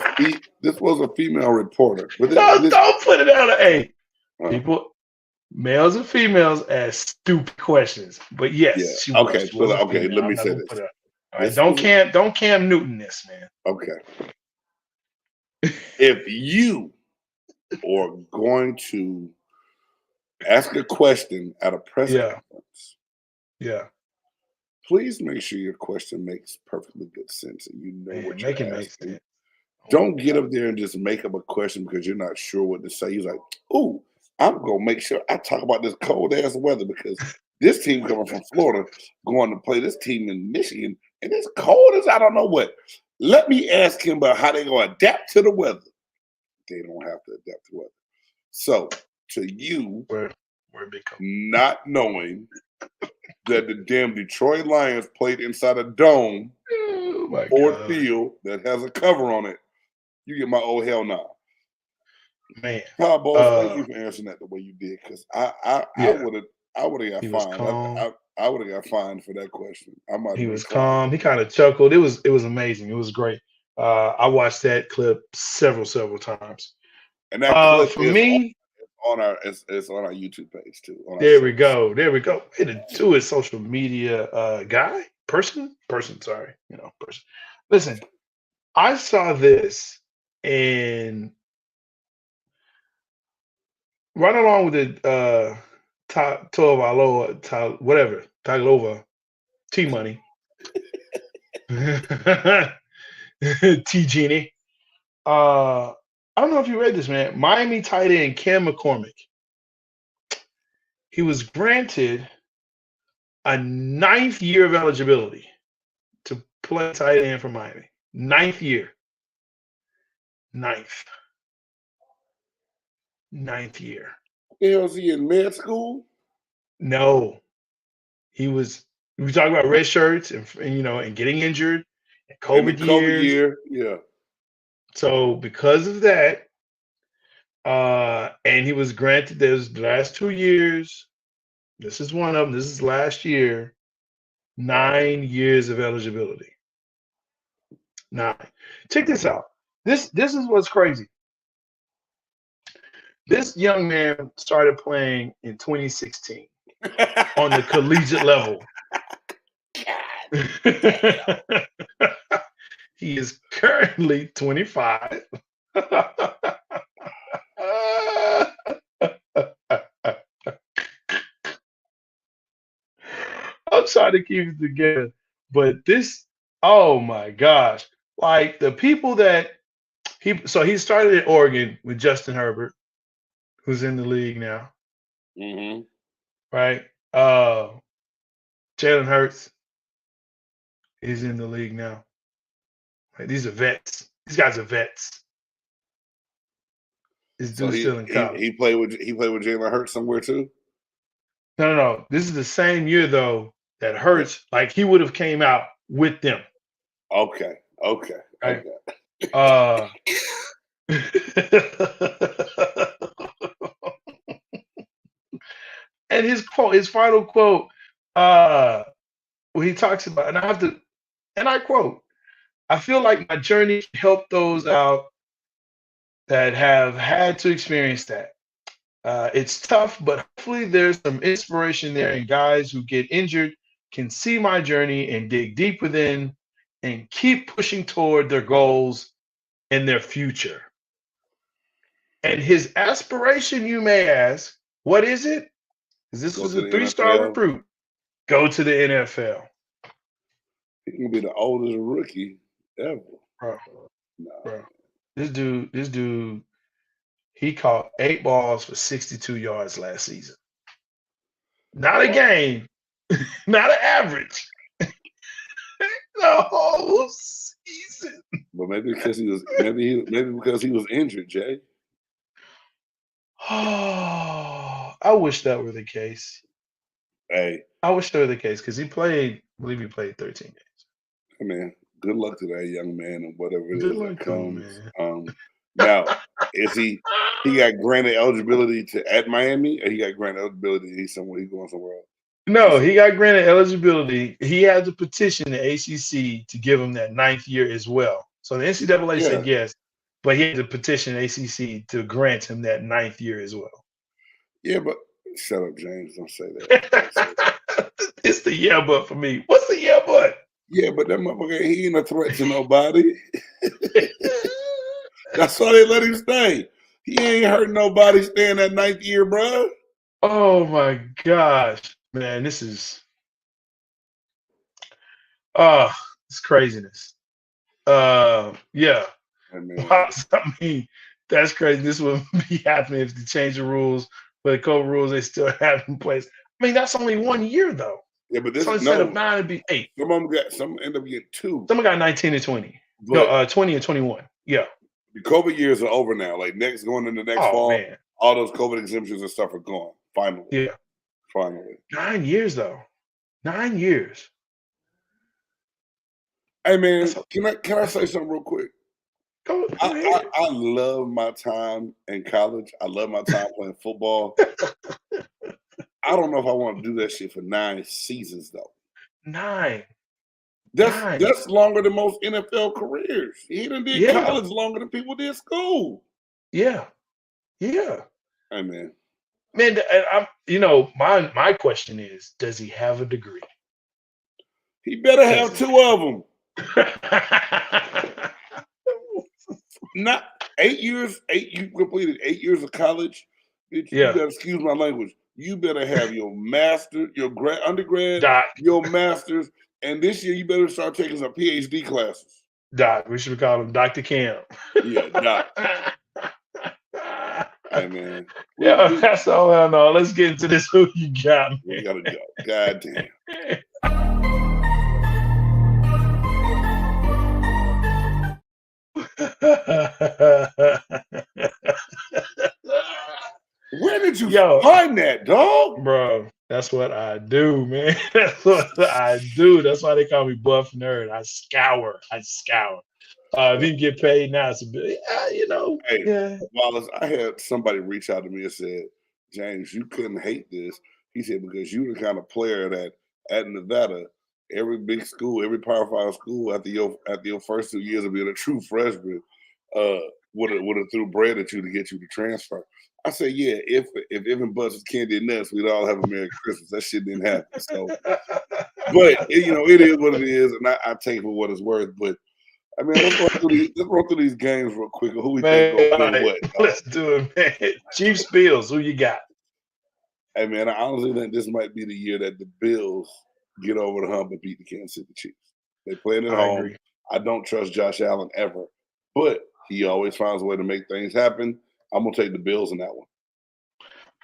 female reporter. Don't put it out. Hey, people, males and females ask stupid questions, but yes, she okay. was okay, let me say this. All right, don't Cam Newton this, man. Okay. If you are going to ask a question at a press conference, Please make sure your question makes perfectly good sense and you know what you're asking. Make sense. Don't get up there and just make up a question because you're not sure what to say. He's like, "Ooh, I'm gonna make sure I talk about this cold ass weather because this team coming from Florida going to play this team in Michigan and it's cold as I don't know what. Let me ask him about how they gonna adapt to the weather. They don't have to adapt to weather. So to you, not knowing that the damn Detroit Lions played inside a dome or field that has a cover on it, you get my old hell no. Man, Cowboys, thank you for answering that the way you did, because I would have got fined. I would have got fined for that question. He was calm. He kind of chuckled. It was amazing. It was great. I watched that clip several times. And that clip for me it's on our YouTube page too. There we go. Way to do it, social media person. Sorry, person. Listen, I saw this and right along with the Taglova T-Money. T-Genie. I don't know if you read this, man. Miami tight end Cam McCormick. He was granted a 9th year of eligibility to play tight end for Miami. 9th year. 9th year. Was he in med school? No. We talking about red shirts and getting injured and COVID years. Yeah. So because of that, and he was granted those last 2 years. This is one of them. This is last year. 9 years of eligibility. 9. Check this out. This is what's crazy. This young man started playing in 2016 on the collegiate level. He is currently 25. I'm trying to keep it together, but oh my gosh. Like the people that he started in Oregon with Justin Herbert, who's in the league now. Mm-hmm. Right? Jalen Hurts is in the league now. Right? These are vets. These guys are vets. This dude's still in college. He played with Jalen Hurts somewhere too? No. This is the same year though that Hurts, like he would have came out with them. Okay. Right? And his final quote, when he talks about, and I quote, "I feel like my journey helped those out that have had to experience that. It's tough, but hopefully there's some inspiration there, and guys who get injured can see my journey and dig deep within and keep pushing toward their goals and their future." And his aspiration, you may ask, what is it? Because this was a 3-star recruit. Go to the NFL. He can be the oldest rookie ever. Bro. This dude, he caught 8 balls for 62 yards last season. Not a game, not an average. The whole season. But maybe because he was injured, Jay. Oh, I wish that were the case. Hey, I wish that were the case because I believe he played 13 games. I mean, good luck to that young man and whatever it Good is luck that to him, comes. Now, is he got granted eligibility at Miami, or he got granted eligibility he's going somewhere else? No, he got granted eligibility. He had to petition the ACC to give him that 9th year as well. So the NCAA said yes, but he had to petition the ACC to grant him that 9th year as well. Yeah, but shut up, James. Don't say that. It's the yeah, but for me. What's the yeah, but? Yeah, but that motherfucker, he ain't a threat to nobody. That's why they let him stay. He ain't hurt nobody staying that 9th year, bro. Oh my gosh, man, this is It's craziness. Yeah. I mean, I mean, that's crazy. This would be happening if they change the rules, but the COVID rules they still have in place. I mean, that's only 1 year though. yeah, but So instead of 9, it'd be 8. Some end up getting 2. Someone got 19 and 20. But No, 20 and 21. Yeah. the COVID years are over now. Like going into next Oh fall, man. all those COVID exemptions and stuff are gone. Finally. Yeah. Finally. 9 years though. 9 years. Hey man, can I say something real quick? Go ahead. I love my time in college. I love my time playing football. I don't know if I want to do that shit for 9 seasons though. 9. That's longer than most NFL careers. He done did college longer than people did school. Yeah. Yeah. Hey man. Man, my question is, does he have a degree? He better have 2 of them. Not 8 years. You completed 8 years of college. You better, excuse my language. You better have your master, your undergrad, your master's, and this year you better start taking some PhD classes. Doc, we should call him Dr. Cam. Yeah, Doc. Hey man. That's all I know. Let's get into this. Who you got? Man. We gotta go. God damn. Where did you find that, dog? Bro, that's what I do, man. That's what I do. That's why they call me Buff Nerd. I scour. If you can get paid now, it's a bit, Hey, Wallace, I had somebody reach out to me and said, James, you couldn't hate this. He said, because you're the kind of player that at Nevada, every big school, every Power 5 school, after your first 2 years of being a true freshman, would have threw bread at you to get you to transfer. I said, yeah, if even Butts was candy and nuts, we'd all have a Merry Christmas. That shit didn't happen. So, but it is what it is, and I take it for what it's worth. But I mean, let's run through these games real quick. Who we think gonna win what? Let's do it, man. Chiefs Bills. Who you got? Hey man, I honestly think this might be the year that the Bills get over the hump and beat the Kansas City Chiefs. They playing at home. Agree. I don't trust Josh Allen ever, but he always finds a way to make things happen. I'm gonna take the Bills in that one.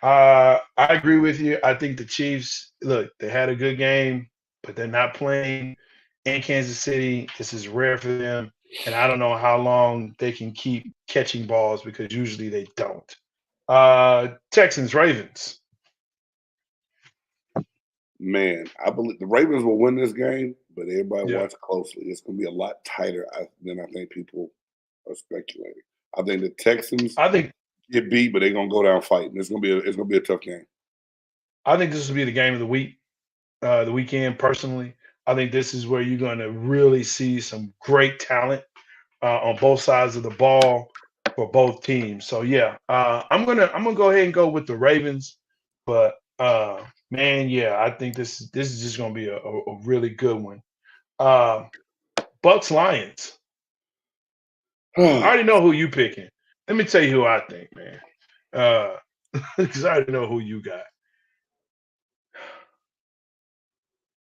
I agree with you. I think the Chiefs, look, they had a good game, but they're not playing in Kansas City. This is rare for them, and I don't know how long they can keep catching balls because usually they don't. Texans, Ravens. Man, I believe the Ravens will win this game, but everybody watch closely. It's gonna be a lot tighter than I think people are speculating. I think the Texans get beat, but they're gonna go down fighting. It's gonna be a tough game. I think this will be the game of the week, the weekend. Personally, I think this is where you're going to really see some great talent on both sides of the ball for both teams. So yeah, I'm gonna go ahead and go with the Ravens, but man, yeah, I think this is just gonna be a really good one. Bucks Lions. I already know who you picking. Let me tell you who I think, man. Because I already know who you got.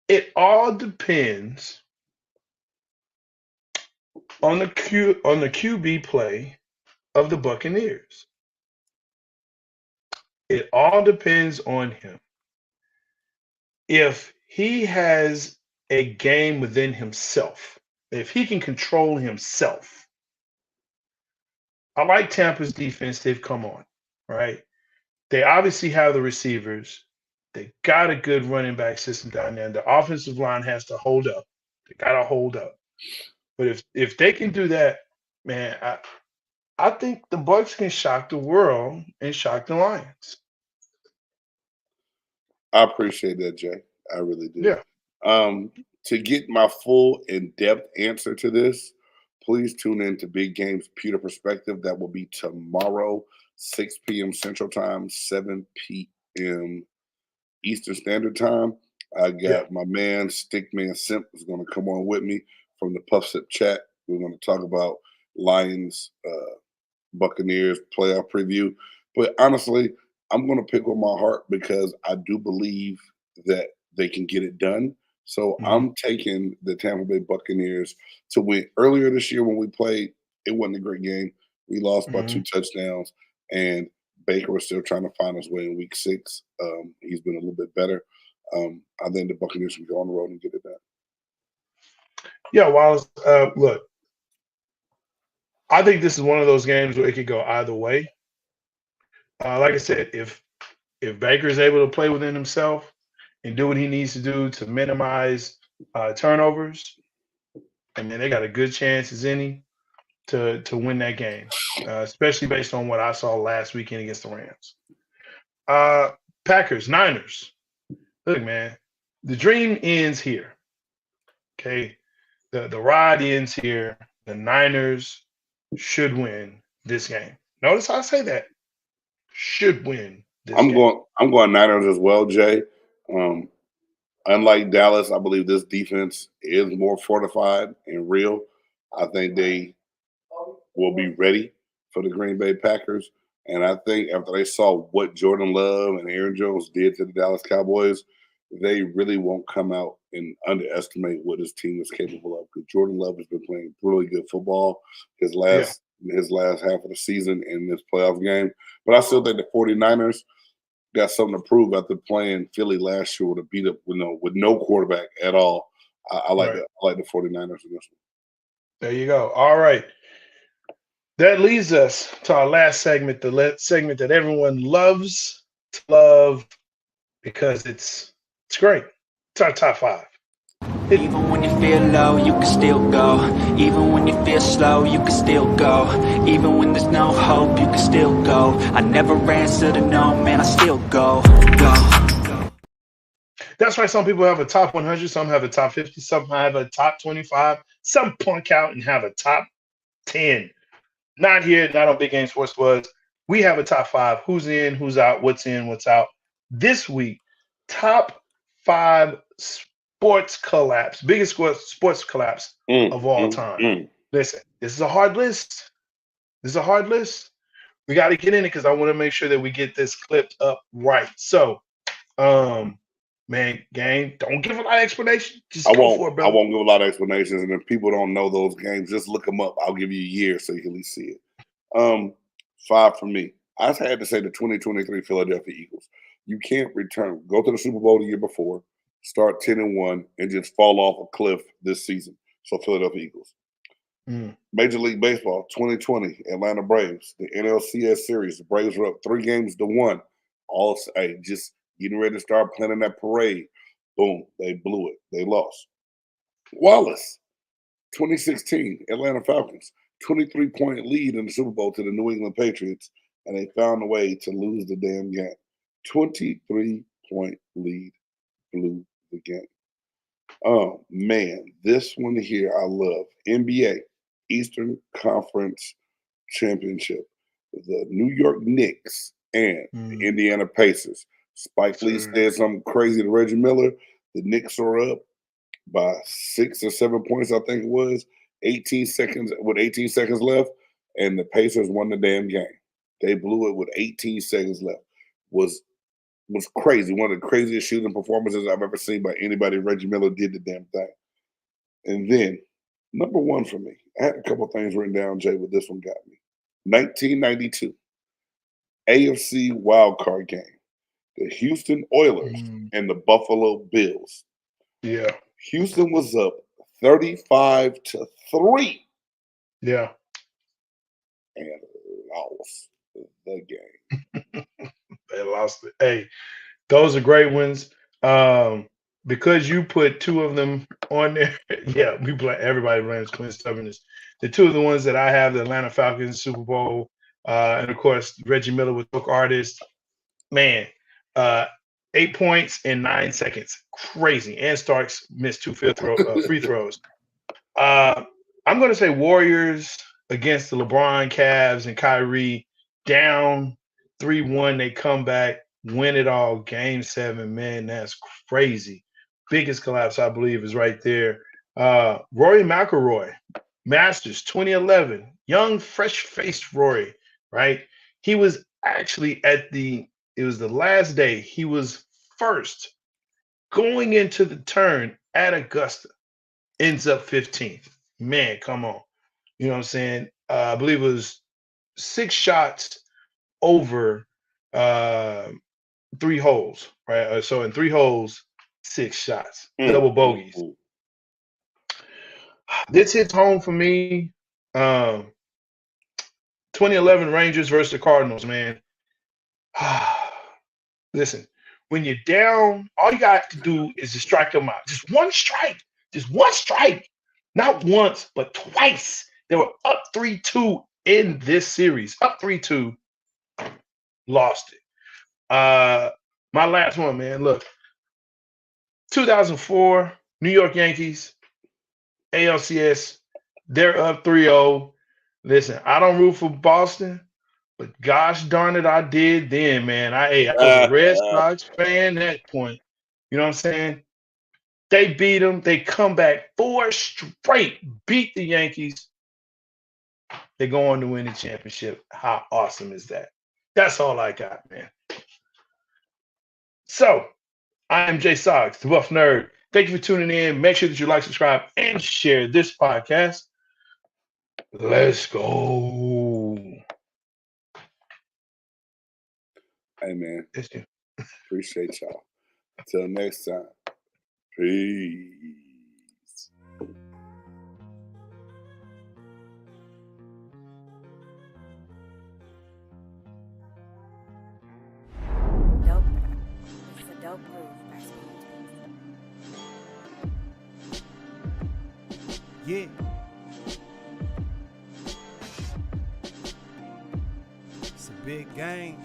It all depends on the QB play of the Buccaneers. It all depends on him. If he has a game within himself, if he can control himself. I like Tampa's defense. They've come on, right? They obviously have the receivers. They got a good running back system down there. The offensive line has to hold up. They got to hold up. But if they can do that, man, I think the Bucs can shock the world and shock the Lions. I appreciate that, Jay. I really do. Yeah. To get my full in-depth answer to this, please tune in to Big Game's Pewter Perspective. That will be tomorrow, 6 p.m. Central Time, 7 p.m. Eastern Standard Time. I got my man, Stickman Simp, is going to come on with me from the Puff Sip chat. We're going to talk about Lions, Buccaneers playoff preview. But honestly, I'm going to pick with my heart because I do believe that they can get it done. So I'm taking the Tampa Bay Buccaneers to win. Earlier this year when we played, it wasn't a great game. We lost by 2 touchdowns, and Baker was still trying to find his way in week 6. He's been a little bit better. I think the Buccaneers can go on the road and get it done. Yeah, Wallace, look, I think this is one of those games where it could go either way. Like I said, if Baker is able to play within himself and do what he needs to do to minimize turnovers, I mean, they got a good chance as any to win that game, especially based on what I saw last weekend against the Rams. Packers, Niners. Look, man, the dream ends here. Okay, the ride ends here. The Niners should win this game. Notice how I say that. Should win this game. I'm going Niners as well, Jay. Unlike Dallas, I believe this defense is more fortified and real. I think they will be ready for the Green Bay Packers. And I think after they saw what Jordan Love and Aaron Jones did to the Dallas Cowboys, they really won't come out and underestimate what his team is capable of. Because Jordan Love has been playing really good football his last half of the season in this playoff game. But I still think the 49ers got something to prove after playing Philly last year with a beat up with no quarterback at all. I like that. I like the 49ers in this one. There you go. All right. That leads us to our last segment, the segment that everyone loves to love because it's great. It's our top 5. Even when you feel low, you can still go. Even when you feel slow, you can still go. Even when there's no hope, you can still go. I never answer to no, man, I still go. That's why some people have a top 100, some have a top 50, some have a top 25, some punk out and have a top 10. Not here, not on Big Game Sports Buzz. We have a top 5. Who's in, who's out, what's in, what's out. This week, top 5 sports collapse, biggest sports collapse of all time. Listen, this is a hard list. We got to get in it because I want to make sure that we get this clipped up right. So, man, gang, don't give a lot of explanation. Just go for it, bro. I won't give a lot of explanations, and if people don't know those games, just look them up. I'll give you a year so you can at least see it. 5 for me. I had to say the 2023 Philadelphia Eagles. You can't go to the Super Bowl the year before, start 10-1, and just fall off a cliff this season. So Philadelphia Eagles. Major League Baseball 2020 Atlanta Braves, the NLCS series. The Braves were up 3-1. Just getting ready to start planning that parade. Boom, they blew it. They lost. Wallace 2016 Atlanta Falcons, 23-point lead in the Super Bowl to the New England Patriots, and they found a way to lose the damn game. 23-point lead, blew the game. Oh man, this one here I love. NBA Eastern Conference Championship. The New York Knicks and the Indiana Pacers. Spike Lee said something crazy to Reggie Miller. The Knicks are up by 6 or 7 points, I think it was. 18 seconds left, and the Pacers won the damn game. They blew it with 18 seconds left. Was crazy. One of the craziest shooting performances I've ever seen by anybody. Reggie Miller did the damn thing. And then, number 1 for me, I had a couple things written down, Jay, but this one got me. 1992, AFC wildcard game. The Houston Oilers and the Buffalo Bills. Yeah. Houston was up 35-3. Yeah. And lost the game. They lost it. Hey, those are great ones. Because you put 2 of them on there. Yeah, everybody blames Clint stubbornness. The 2 of the ones that I have, the Atlanta Falcons Super Bowl, and of course Reggie Miller with book artist. Man, 8 points in 9 seconds. Crazy. And Starks missed 2 free throws. I'm going to say Warriors against the LeBron Cavs and Kyrie, down 3-1. They come back, win it all. Game 7. Man, that's crazy. Biggest collapse, I believe, is right there. Rory McIlroy, Masters 2011. Young, fresh-faced Rory, right? He was actually it was the last day. He was first going into the turn at Augusta ends up 15th. Man, come on. You know what I'm saying? I believe it was 6 shots over 3 holes, right? So in 3 holes, 6 shots, double bogeys. This hits home for me. 2011 Rangers versus the Cardinals, man. Listen, when you're down, all you got to do is to strike them out. Just one strike. Not once, but twice. They were up 3-2 in this series. Up 3-2, lost it. My last one, man. Look, 2004, New York Yankees, ALCS, they're up 3-0. Listen, I don't root for Boston, but gosh darn it, I did then, man. I was a Red Sox fan at that point. You know what I'm saying? They beat them. They come back 4 straight, beat the Yankees. They go on to win the championship. How awesome is that? That's all I got, man. So, I am Jay Soggs, the Buff Nerd. Thank you for tuning in. Make sure that you like, subscribe, and share this podcast. Let's go. Hey, man. Appreciate y'all. Until next time. Peace. Dope. It's a dope groove. Yeah. It's a big game.